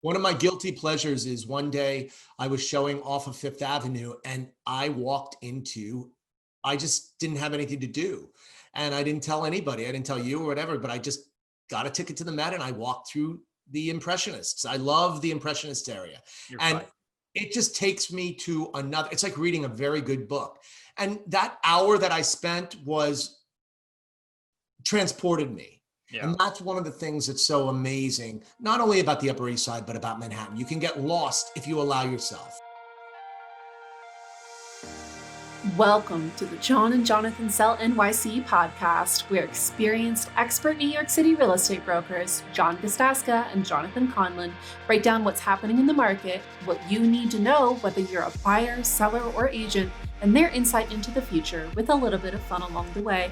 One of my guilty pleasures is one day I was showing off of Fifth Avenue and I just didn't have anything to do. And I didn't tell anybody, I didn't tell you or whatever, but I just got a ticket to the Met and I walked through the Impressionists. I love the Impressionist area. You're And fine. it just takes me to another, it's like reading a very good book. And that hour that I spent transported me. Yeah. And that's one of the things that's so amazing, not only about the Upper East Side, but about Manhattan. You can get lost if you allow yourself. Welcome to the John and Jonathan Sell NYC podcast, where experienced expert New York City real estate brokers, John Gasdaska and Jonathan Conlon, break down what's happening in the market, what you need to know, whether you're a buyer, seller, or agent, and their insight into the future with a little bit of fun along the way.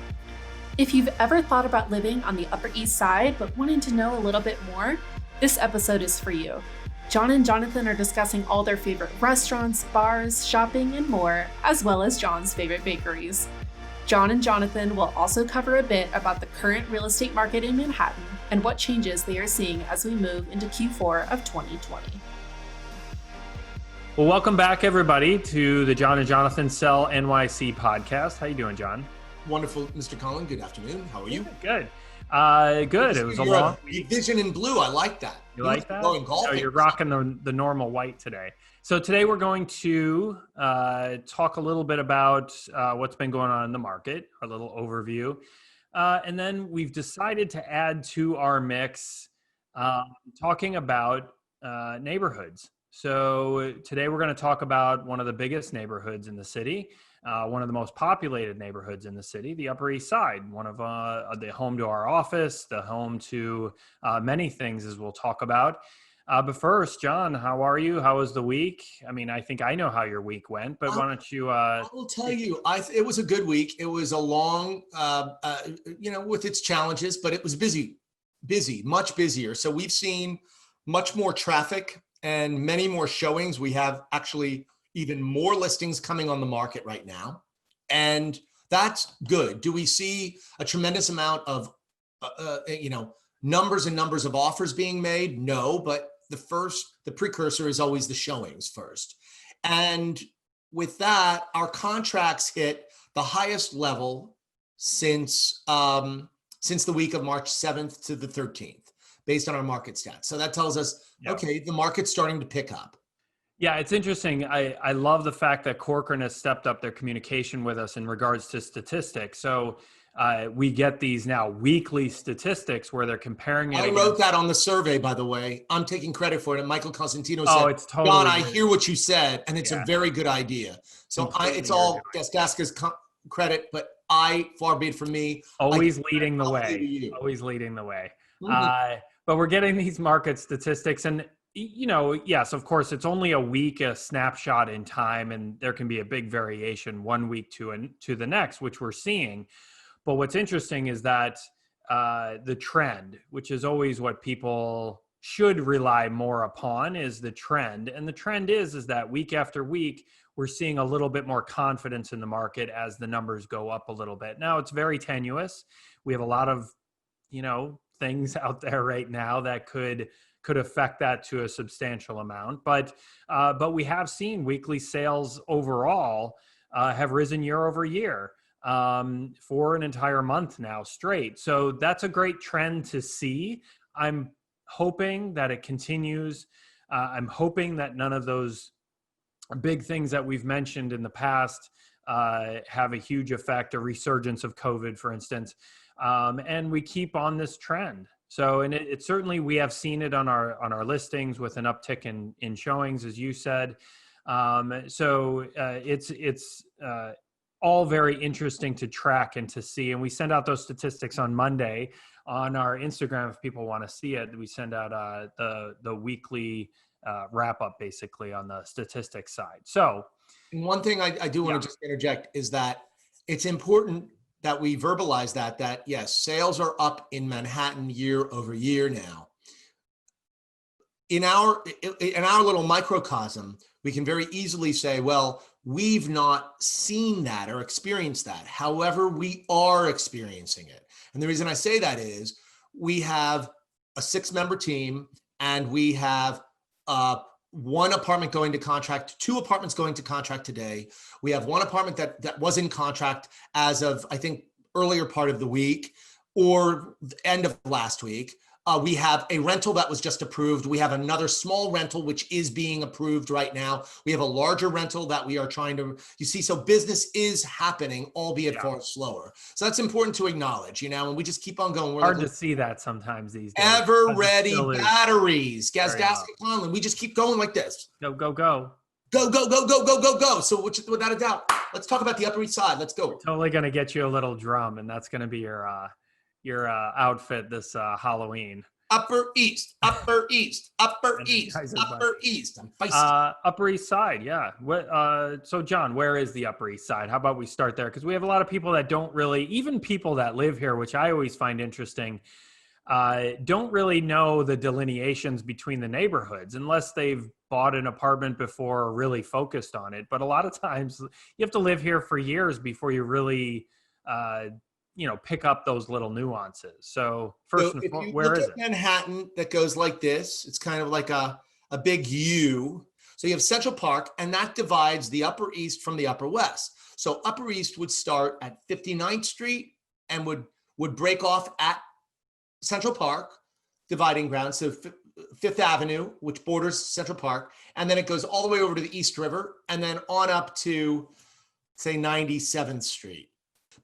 If you've ever thought about living on the Upper East Side but wanted to know a little bit more, this episode is for you. John and Jonathan are discussing all their favorite restaurants, bars, shopping, and more, as well as John's favorite bakeries. John and Jonathan will also cover a bit about the current real estate market in Manhattan and what changes they are seeing as we move into Q4 of 2020. Well, welcome back, everybody, to the John and Jonathan Sell NYC podcast. How you doing, John? Wonderful, Mr. Conlon. Good afternoon. How are you? Good. Good. It was a long week. Vision in blue. I like that. You like that? Going golfing. So you're rocking the normal white today. So today we're going to talk a little bit about what's been going on in the market, a little overview. And then we've decided to add to our mix talking about neighborhoods. So today we're going to talk about one of the biggest neighborhoods in the city, one of the most populated neighborhoods in the city, the Upper East Side, one of the home to our office, the home to many things, as we'll talk about. But first, John, how are you? How was the week? I mean, I think I know how your week went, but why don't you? I will tell you, it was a good week. It was a long, with its challenges, but it was busy, much busier. So we've seen much more traffic and many more showings. We have actually even more listings coming on the market right now. And that's good. Do we see a tremendous amount of, numbers and numbers of offers being made? No, but the precursor is always the showings first. And with that, our contracts hit the highest level since the week of March 7th to the 13th, based on our market stats. So that tells us, okay, the market's starting to pick up. Yeah, it's interesting. I love the fact that Corcoran has stepped up their communication with us in regards to statistics. So we get these now weekly statistics where they're comparing it. I wrote that on the survey, by the way. I'm taking credit for it. And Michael Cosentino said, it's totally John, I hear what you said, and it's a very good idea. So it's all Gasdaska's credit, but far be it from me. Always leading the way. Always leading the way. Mm-hmm. But we're getting these market statistics, and yes, of course, it's only a snapshot in time, and there can be a big variation one week to the next, which we're seeing. But what's interesting is that the trend, which is always what people should rely more upon, is the trend. And the trend is that week after week, we're seeing a little bit more confidence in the market as the numbers go up a little bit. Now, it's very tenuous. We have a lot of, things out there right now that could affect that to a substantial amount. But we have seen weekly sales overall have risen year over year for an entire month now straight. So that's a great trend to see. I'm hoping that it continues. I'm hoping that none of those big things that we've mentioned in the past have a huge effect, a resurgence of COVID, for instance. And we keep on this trend. So, and it certainly, we have seen it on our listings with an uptick in showings, as you said. It's all very interesting to track and to see. And we send out those statistics on Monday on our Instagram. If people want to see it, we send out the weekly wrap up, basically, on the statistics side. So one thing I do want to just interject is that it's important that we verbalize that yes, sales are up in Manhattan year over year now. In our little microcosm, we can very easily say, well, we've not seen that or experienced that. However, we are experiencing it. And the reason I say that is we have a 6-member team, and we have one apartment going to contract, 2 apartments going to contract today. We have 1 apartment that was in contract as of, I think, earlier part of the week or the end of last week. We have a rental that was just approved. We have another small rental, which is being approved right now. We have a larger rental that we are trying to, so business is happening, albeit far slower. So that's important to acknowledge, and we just keep on going. We're hard to see that sometimes these days. Ever ready batteries, Gasdaska Conlon. We just keep going like this. Go, go, go. Go, go, go, go, go, go, go. So without a doubt, let's talk about the Upper East Side. Let's go. We're totally going to get you a little drum, and that's going to be your outfit this Halloween. Upper East, Upper East, Upper East, Upper East. I'm feisty. Upper East Side, yeah. So John, where is the Upper East Side? How about we start there? Because we have a lot of people that don't really, even people that live here, which I always find interesting, don't really know the delineations between the neighborhoods unless they've bought an apartment before or really focused on it. But a lot of times you have to live here for years before you really pick up those little nuances. So first and foremost, where is it? Manhattan that goes like this. It's kind of like a big U. So you have Central Park, and that divides the Upper East from the Upper West. So Upper East would start at 59th Street and would break off at Central Park, dividing ground. So Fifth Avenue, which borders Central Park, and then it goes all the way over to the East River, and then on up to, say, 97th Street.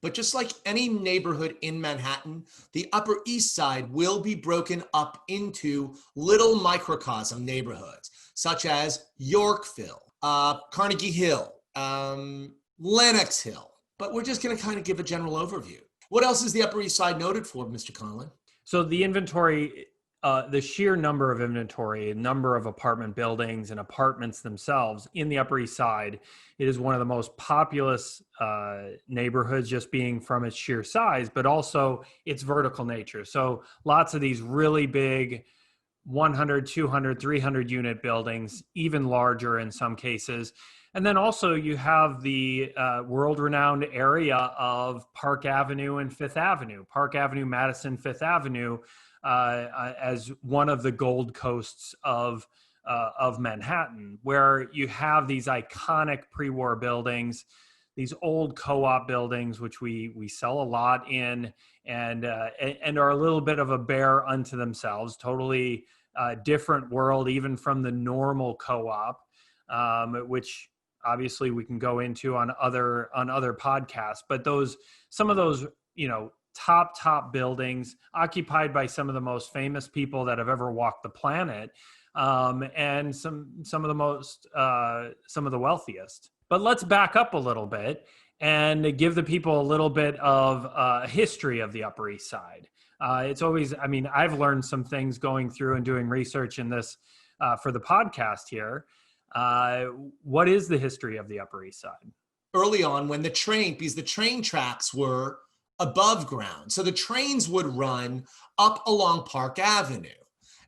But just like any neighborhood in Manhattan, the Upper East Side will be broken up into little microcosm neighborhoods, such as Yorkville, Carnegie Hill, Lenox Hill. But we're just going to kind of give a general overview. What else is the Upper East Side noted for, Mr. Conlon? So the inventory, the sheer number of inventory, number of apartment buildings and apartments themselves in the Upper East Side, it is one of the most populous neighborhoods, just being from its sheer size, but also its vertical nature. So lots of these really big 100, 200, 300 unit buildings, even larger in some cases. And then also you have the world-renowned area of Park Avenue and Fifth Avenue, Park Avenue, Madison, Fifth Avenue, as one of the Gold Coasts of Manhattan, where you have these iconic pre-war buildings, these old co-op buildings, which we sell a lot in, and are a little bit of a bear unto themselves, totally different world, even from the normal co-op, which obviously we can go into on other podcasts. But some of those, top buildings occupied by some of the most famous people that have ever walked the planet, and some of the wealthiest. But let's back up a little bit and give the people a little bit of history of the Upper East Side. It's always, I've learned some things going through and doing research in this for the podcast here. What is the history of the Upper East Side? Early on, when because the train tracks were above ground. So the trains would run up along Park Avenue.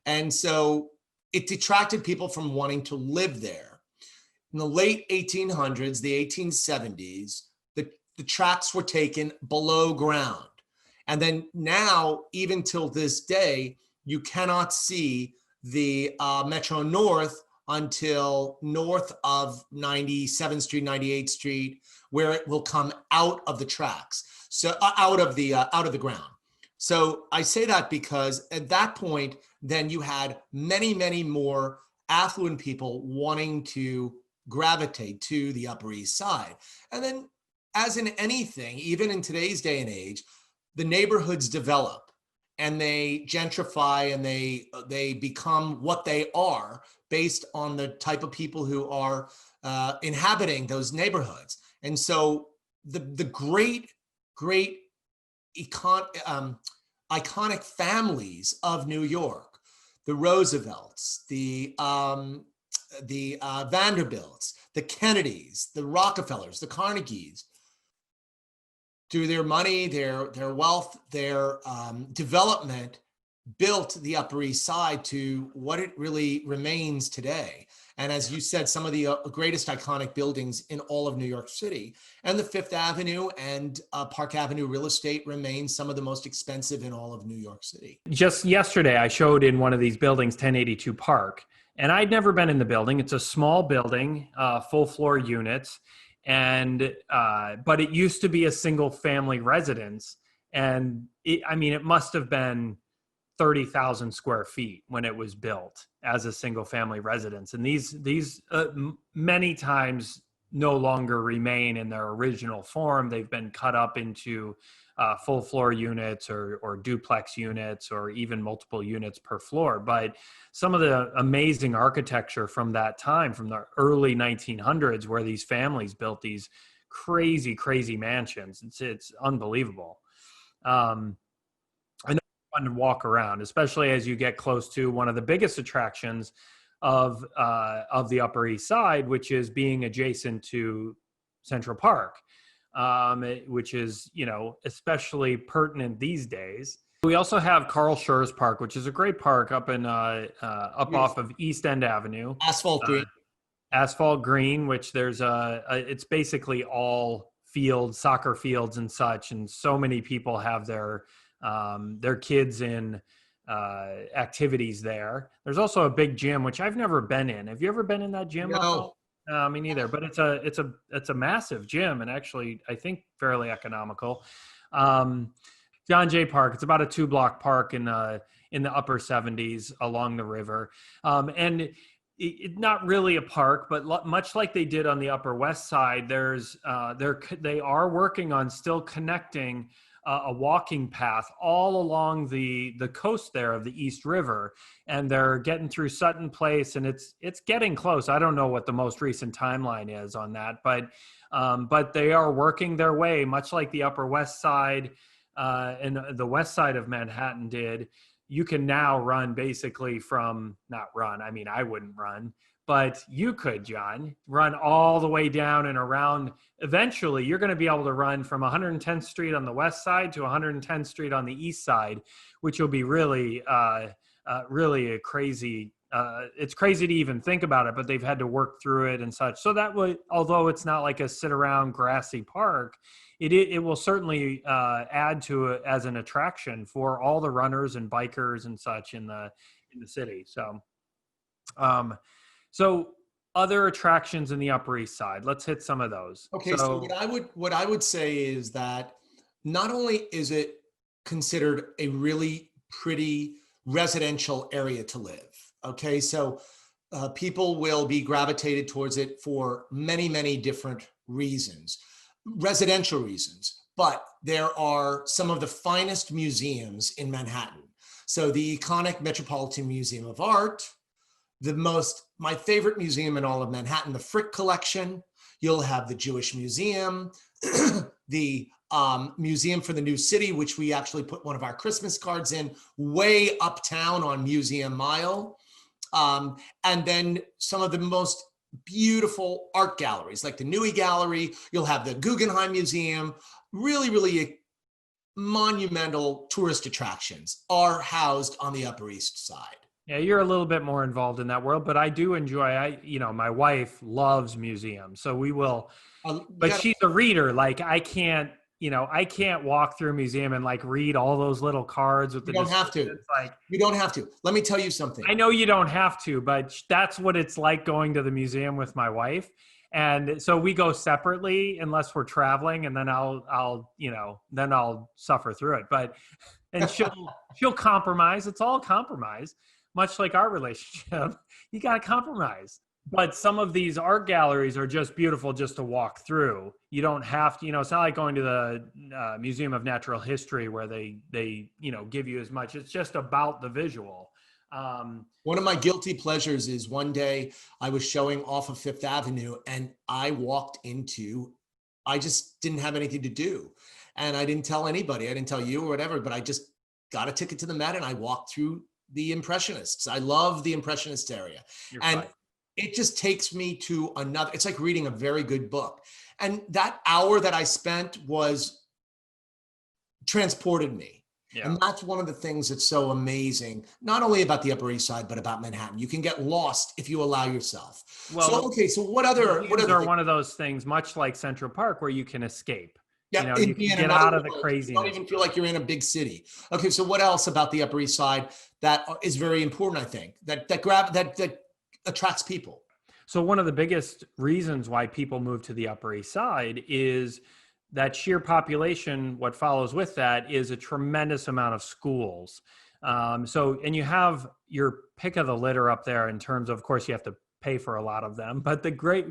And so it detracted people from wanting to live there. In the late 1800s, the 1870s, the tracks were taken below ground. And then now, even till this day, you cannot see the Metro North until north of 97th Street, 98th Street, where it will come out of the tracks. So out of the ground. So I say that because at that point, then you had many, many more affluent people wanting to gravitate to the Upper East Side. And then, as in anything, even in today's day and age, the neighborhoods develop and they gentrify and they become what they are based on the type of people who are inhabiting those neighborhoods. And so the great iconic families of New York, the Roosevelts, the Vanderbilts, the Kennedys, the Rockefellers, the Carnegies, through their money, their wealth, their development, built the Upper East Side to what it really remains today. And as you said, some of the greatest iconic buildings in all of New York City. And the Fifth Avenue and Park Avenue real estate remains some of the most expensive in all of New York City. Just yesterday, I showed in one of these buildings, 1082 Park, And I'd never been in the building. It's a small building, full floor units. But it used to be a single family residence. And it must have been 30,000 square feet when it was built as a single family residence. And these many times no longer remain in their original form. They've been cut up into full floor units or duplex units or even multiple units per floor. But some of the amazing architecture from that time, from the early 1900s, where these families built these crazy mansions, it's unbelievable. I know it's fun to walk around, especially as you get close to one of the biggest attractions of the Upper East Side, which is being adjacent to Central Park, which is, especially pertinent these days. We also have Carl Schurz Park, which is a great park up in off of East End Avenue. Asphalt green, which there's it's basically all fields, soccer fields and such, and so many people have their kids in activities there. There's also a big gym, which I've never been in. Have you ever been in that gym? No. Me neither, but it's a massive gym, and actually I think fairly economical. John Jay Park, it's about a 2-block park in the upper 70s along the river. And it's not really a park, but much like they did on the Upper West Side, they are working on still connecting a walking path all along the coast there of the East River, and they're getting through Sutton Place, and it's getting close. I don't know what the most recent timeline is on that, but they are working their way, much like the Upper West Side and the West Side of Manhattan did. You can now run basically not run. I mean, I wouldn't run, but you could, John, run all the way down and around. Eventually, you're going to be able to run from 110th Street on the west side to 110th Street on the east side, which will be really a crazy. It's crazy to even think about it, but they've had to work through it and such. So that would, although it's not like a sit around grassy park, it will certainly add to it as an attraction for all the runners and bikers and such in the city. So other attractions in the Upper East Side, let's hit some of those. Okay, so what I would say is that not only is it considered a really pretty residential area to live, okay, so people will be gravitated towards it for many different reasons, residential reasons, but there are some of the finest museums in Manhattan. So the iconic Metropolitan Museum of Art, my favorite museum in all of Manhattan, the Frick Collection. You'll have the Jewish Museum, the Museum for the New City, which we actually put one of our Christmas cards in, way uptown on Museum Mile. And then some of the most beautiful art galleries, like the Newey Gallery. You'll have the Guggenheim Museum. Really monumental tourist attractions are housed on the Upper East Side. Yeah, you're a little bit more involved in that world, but I do enjoy, my wife loves museums, so we will, but she's a reader. Like I can't walk through a museum and like read all those little cards with the. You don't have to. You don't have to. Let me tell you something. I know you don't have to, but that's what it's like going to the museum with my wife. And so we go separately unless we're traveling, and then I'll suffer through it. And she'll compromise. It's all compromise. Much like our relationship, you got to compromise. But some of these art galleries are just beautiful just to walk through. You don't have to, it's not like going to the Museum of Natural History where they give you as much. It's just about the visual. One of my guilty pleasures is one day I was showing off of Fifth Avenue and I just didn't have anything to do. And I didn't tell anybody. I didn't tell you or whatever, but I just got a ticket to the Met and I walked through the Impressionists. I love the Impressionist area. It just takes me to another, it's like reading a very good book. And that hour that I spent transported me. Yeah. And that's one of the things that's so amazing, not only about the Upper East Side, but about Manhattan. You can get lost if you allow yourself. Well, so what other one of those things, much like Central Park, where you can escape. Yeah, you can get out of the craziness. You don't even feel like you're in a big city. Okay, so what else about the Upper East Side that is very important? I think that attracts people. So one of the biggest reasons why people move to the Upper East Side is that sheer population. What follows with that is a tremendous amount of schools. And you have your pick of the litter up there in terms of course, you have to pay for a lot of them, but the great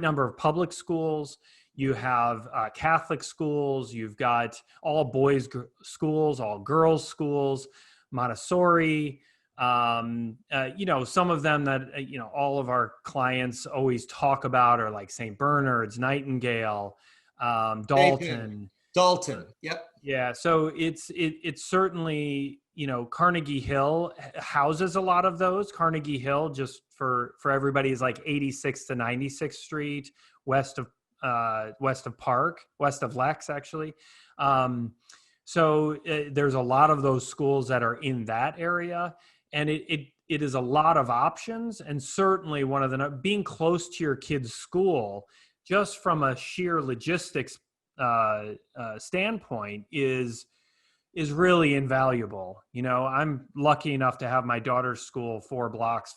number of public schools. You have Catholic schools. You've got all boys schools, all girls schools, Montessori. Some of them that all of our clients always talk about are like St. Bernard's, Nightingale, Dalton. Yep. Yeah. So it's certainly, Carnegie Hill houses a lot of those. Carnegie Hill, just for everybody, is like 86th to 96th Street, west of Lex, actually. There's a lot of those schools that are in that area, and it is a lot of options. And certainly one of the, being close to your kid's school, just from a sheer logistics standpoint, is really invaluable. I'm lucky enough to have my daughter's school 5 blocks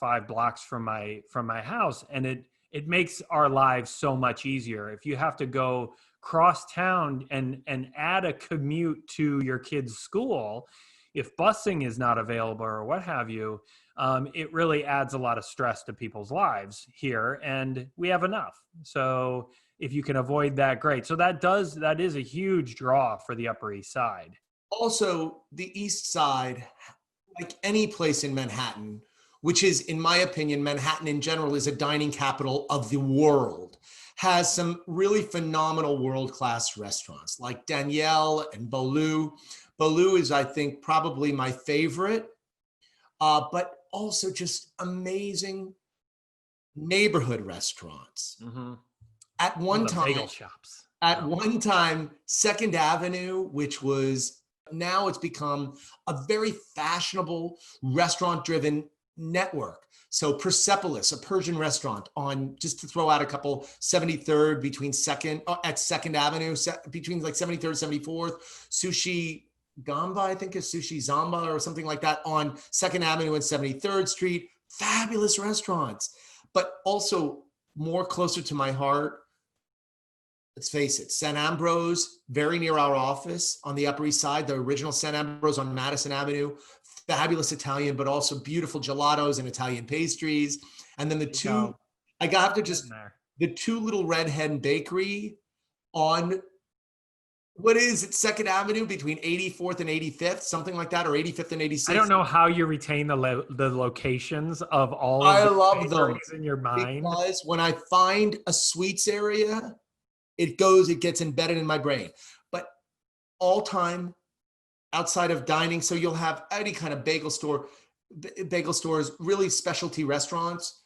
from my house, and it makes our lives so much easier. If you have to go cross town and add a commute to your kid's school, if busing is not available or what have you, it really adds a lot of stress to people's lives here, and we have enough. So if you can avoid that, great. So that is a huge draw for the Upper East Side. Also, the East Side, like any place in Manhattan, which is, in my opinion, Manhattan in general is a dining capital of the world, has some really phenomenal world-class restaurants like Danielle and Bolu. Bolu is, I think, probably my favorite, but also just amazing neighborhood restaurants. Mm-hmm. At one bagel shops. One time, Second Avenue, which was, now it's become a very fashionable restaurant-driven network. So Persepolis, a Persian restaurant on, just to throw out a couple, 73rd at Second Avenue, between like 73rd, 74th, Sushi Gamba, I think is Sushi Zamba or something like that, on Second Avenue and 73rd Street. Fabulous restaurants, but also more closer to my heart, let's face it, San Ambrose, very near our office on the Upper East Side, the original San Ambrose on Madison Avenue, fabulous Italian, but also beautiful gelatos and Italian pastries. And then the two Little Red Hen Bakery on, what is it, Second Avenue between 84th and 85th, something like that, or 85th and 86th. I don't know how you retain the locations of all of I love them in your mind. Because when I find a sweets area, it gets embedded in my brain. But all time, outside of dining, so you'll have any kind of bagel stores, really specialty restaurants.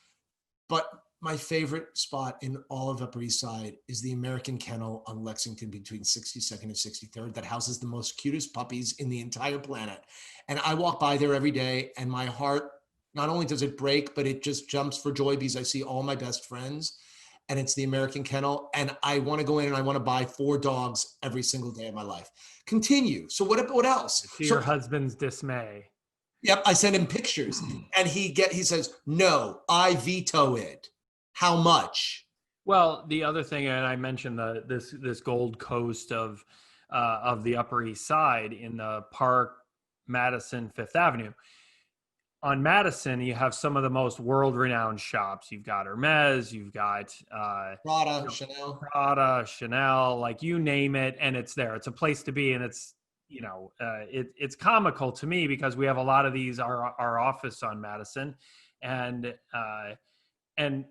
But my favorite spot in all of Upper East Side is the American Kennel on Lexington between 62nd and 63rd that houses the most cutest puppies in the entire planet. And I walk by there every day, and my heart, not only does it break, but it just jumps for joy because I see all my best friends. And it's the American Kennel. And I want to go in and I want to buy 4 dogs every single day of my life. Continue. So what else? To your husband's dismay. Yep. I send him pictures and he says, no, I veto it. How much? Well, the other thing, and I mentioned this Gold Coast of the Upper East Side in the Park, Madison, Fifth Avenue. On Madison, you have some of the most world-renowned shops. You've got Hermes, you've got Prada, Chanel, like you name it, and it's there. It's a place to be, and it's it's comical to me because we have a lot of these. Our office on Madison, and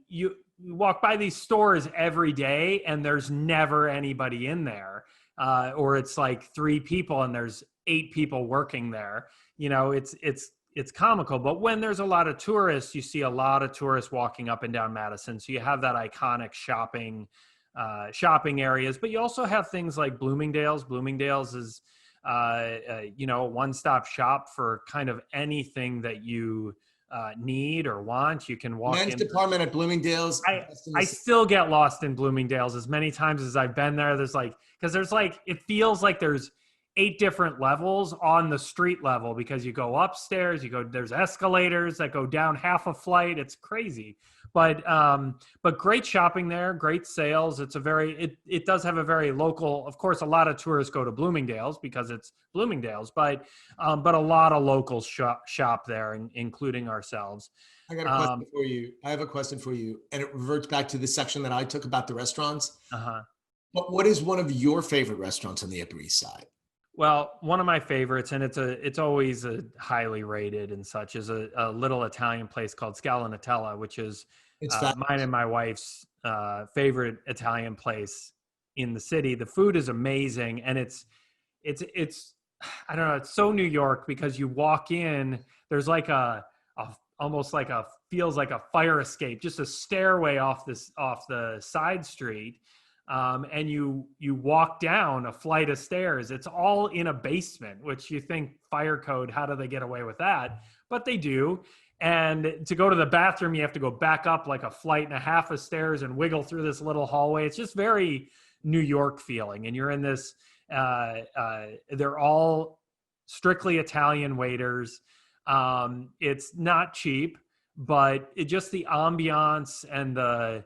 you walk by these stores every day, and there's never anybody in there, or it's like 3 people, and there's 8 people working there. It's comical, but when there's a lot of tourists, you see a lot of tourists walking up and down Madison. So you have that iconic shopping areas, but you also have things like Bloomingdale's. Bloomingdale's is, a one-stop shop for kind of anything that you need or want. You can walk Men's department at Bloomingdale's. I still get lost in Bloomingdale's as many times as I've been there. It feels like there's 8 different levels on the street level, because you go upstairs, there's escalators that go down half a flight. It's crazy. But great shopping there, great sales. It does have a very local, of course, a lot of tourists go to Bloomingdale's because it's Bloomingdale's, but a lot of locals shop there, including ourselves. I got a question for you. I have a question for you, and it reverts back to the section that I took about the restaurants. But what is one of your favorite restaurants on the Upper East Side? Well, one of my favorites, and it's always a highly rated and such, is a little Italian place called Scalinatella, which is mine and my wife's favorite Italian place in the city. The food is amazing, and it's I don't know, it's so New York, because you walk in, there's like almost like feels like a fire escape, just a stairway off the side street. And you walk down a flight of stairs. It's all in a basement, which you think fire code, how do they get away with that? But they do. And to go to the bathroom, you have to go back up like a flight and a half of stairs and wiggle through this little hallway. It's just very New York feeling. And you're in this, they're all strictly Italian waiters. It's not cheap, but just the ambiance and the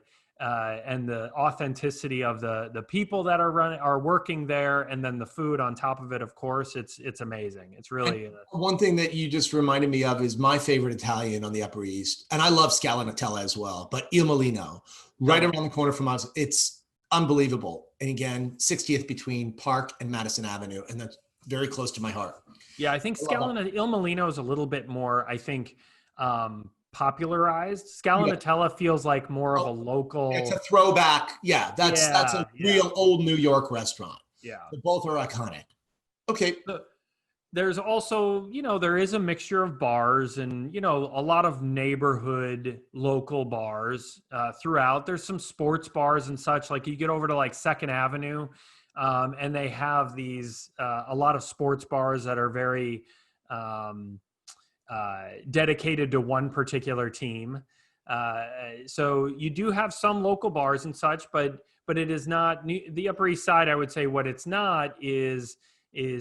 authenticity of the people that are working there, and then the food on top of it, of course, it's amazing. It's really one thing that you just reminded me of is my favorite Italian on the Upper East, and I love Scalinatella as well, but Il Molino, right around the corner from us, it's unbelievable. And again, 60th between Park and Madison Avenue, and that's very close to my heart. Yeah, I think Il Molino is a little bit more, I think, popularized. Scalinatella feels like more of a local. It's a throwback. Yeah, that's a real old New York restaurant. Yeah, but both are iconic. Okay. There's also, there is a mixture of bars and, a lot of neighborhood local bars throughout. There's some sports bars and such. Like you get over to like 2nd Avenue, and they have these a lot of sports bars that are very dedicated to one particular team. So you do have some local bars and such, but it is not the Upper East Side. I would say what it's not is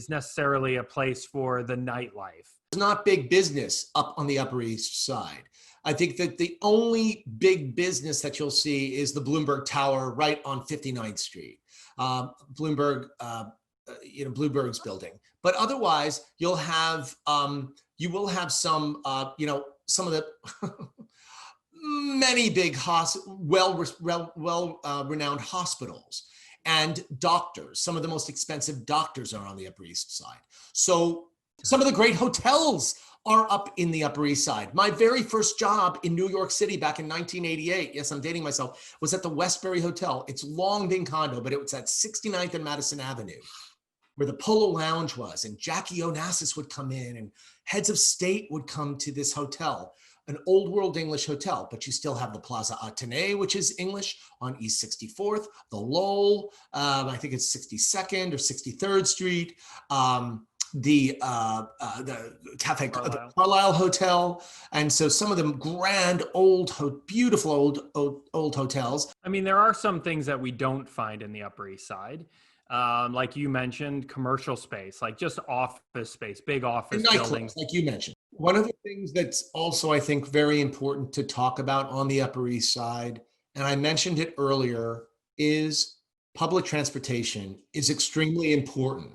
necessarily a place for the nightlife. It's not big business up on the Upper East Side. I think that the only big business that you'll see is the Bloomberg Tower right on 59th Street. Bloomberg's building. But otherwise, you will have some of the many big renowned hospitals and doctors. Some of the most expensive doctors are on the Upper East Side. So some of the great hotels are up in the Upper East Side. My very first job in New York City back in 1988, yes, I'm dating myself, was at the Westbury Hotel. It's long been condo, but it was at 69th and Madison Avenue, where the Polo Lounge was, and Jackie Onassis would come in, and heads of state would come to this hotel, an old world English hotel, but you still have the Plaza Athénée, which is English, on East 64th, the Lowell, I think it's 62nd or 63rd Street, the Cafe, the Carlisle Hotel. And so some of them grand, beautiful old hotels. I mean, there are some things that we don't find in the Upper East Side. Like you mentioned, commercial space, like just office space, big office buildings. Like you mentioned. One of the things that's also, I think, very important to talk about on the Upper East Side, and I mentioned it earlier, is public transportation is extremely important.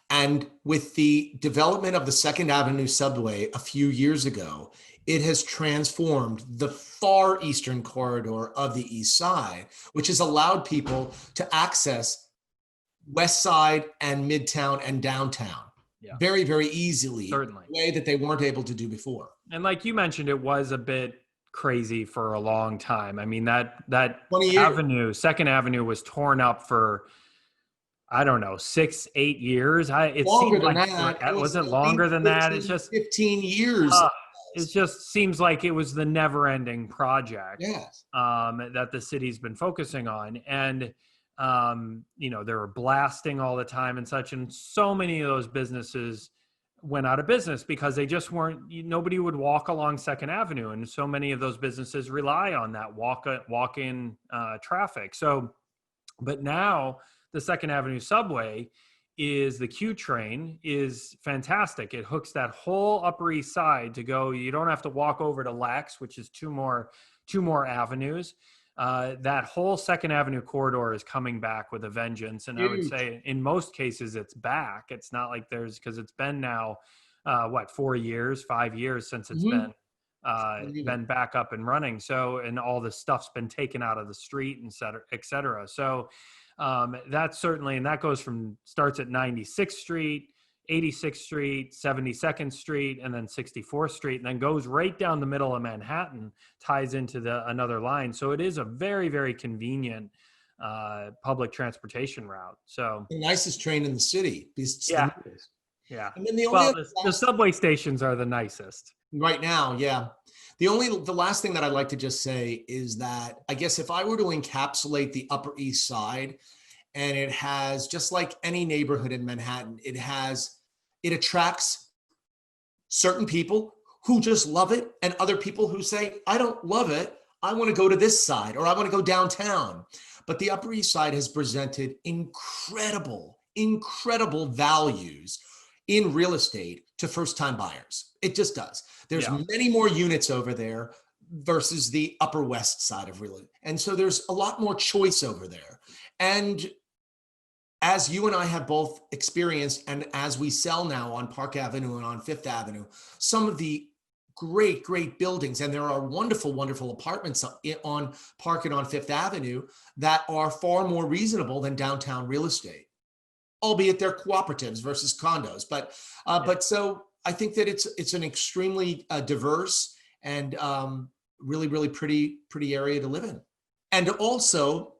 And with the development of the 2nd Avenue subway a few years ago, it has transformed the far eastern corridor of the East Side, which has allowed people to access West Side and Midtown and downtown very, very easily, certainly, in a way that they weren't able to do before. And like you mentioned, it was a bit crazy for a long time. I mean, that avenue, 2nd Avenue, was torn up for, I don't know, 6-8 years. It seemed like it wasn't longer than that. It's just 15 years. It just seems like it was the never-ending project. Yes. That the city's been focusing on. And they were blasting all the time and such. And so many of those businesses went out of business because they just nobody would walk along 2nd Avenue. And so many of those businesses rely on that walk-in traffic. So, but now the 2nd Avenue subway is the Q train is fantastic. It hooks that whole Upper East Side to go. You don't have to walk over to Lex, which is two more avenues. That whole Second Avenue corridor is coming back with a vengeance. And I would say in most cases it's back. It's not like because it's been now, 5 years since it's been back up and running. So, and all the stuff's been taken out of the street and et cetera. So that's certainly, and that starts at 96th Street, 86th Street, 72nd Street, and then 64th Street, and then goes right down the middle of Manhattan, ties into another line. So it is a very, very convenient public transportation route. So the nicest train in the city. Yeah. And then the subway stations are the nicest right now. Yeah. The last thing that I'd like to just say is that I guess if I were to encapsulate the Upper East Side, and it has, just like any neighborhood in Manhattan, it attracts certain people who just love it and other people who say, I don't love it. I want to go to this side, or I want to go downtown. But the Upper East Side has presented incredible values in real estate to first-time buyers. It just does. There's many more units over there versus the Upper West Side of real estate. And so there's a lot more choice over there. And as you and I have both experienced, and as we sell now on Park Avenue and on Fifth Avenue, some of the great buildings, and there are wonderful apartments on Park and on Fifth Avenue that are far more reasonable than downtown real estate, albeit they're cooperatives versus condos. But so I think that it's an extremely diverse and really pretty area to live in. And also,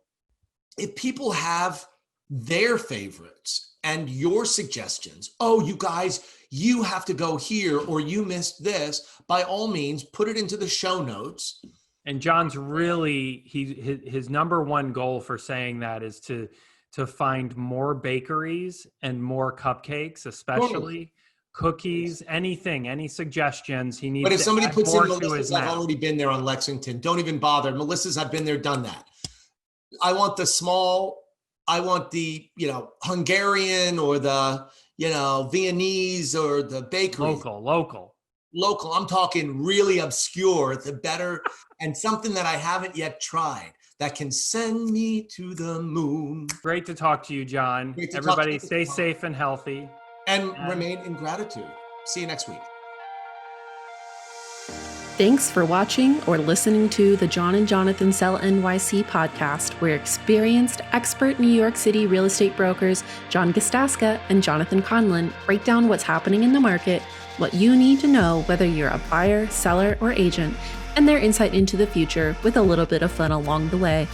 if people have their favorites and your suggestions, you guys, you have to go here, or you missed this, by all means, put it into the show notes. And John's really, his number one goal for saying that is to find more bakeries and more cupcakes, especially cookies, anything, any suggestions. He needs. But if to somebody add puts more in to Melissa's, his I've map. already been there on Lexington. Don't even bother. Melissa's, I've been there, done that. I want the small. I want the, Hungarian, or the, Viennese, or the bakery. Local. I'm talking really obscure, the better, and something that I haven't yet tried that can send me to the moon. Great to talk to you, John. Everybody stay safe and healthy. And remain in gratitude. See you next week. Thanks for watching or listening to the John and Jonathan Sell NYC podcast, where experienced expert New York City real estate brokers John Gasdaska and Jonathan Conlon break down what's happening in the market, what you need to know whether you're a buyer, seller, or agent, and their insight into the future with a little bit of fun along the way.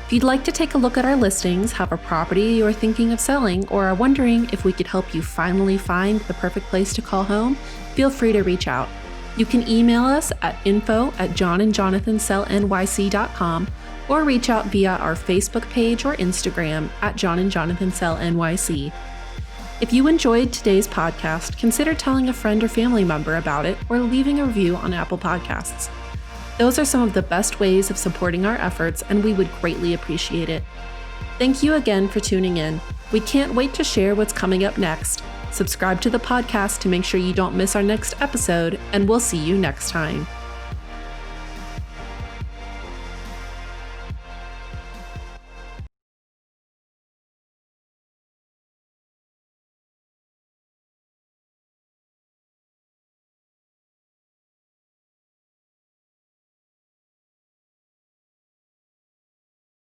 If you'd like to take a look at our listings, have a property you're thinking of selling, or are wondering if we could help you finally find the perfect place to call home, feel free to reach out. You can email us at info@johnandjonathansellnyc.com, or reach out via our Facebook page or Instagram at John and Jonathan Sell NYC. If you enjoyed today's podcast, consider telling a friend or family member about it, or leaving a review on Apple Podcasts. Those are some of the best ways of supporting our efforts, and we would greatly appreciate it. Thank you again for tuning in. We can't wait to share what's coming up next. Subscribe to the podcast to make sure you don't miss our next episode, and we'll see you next time.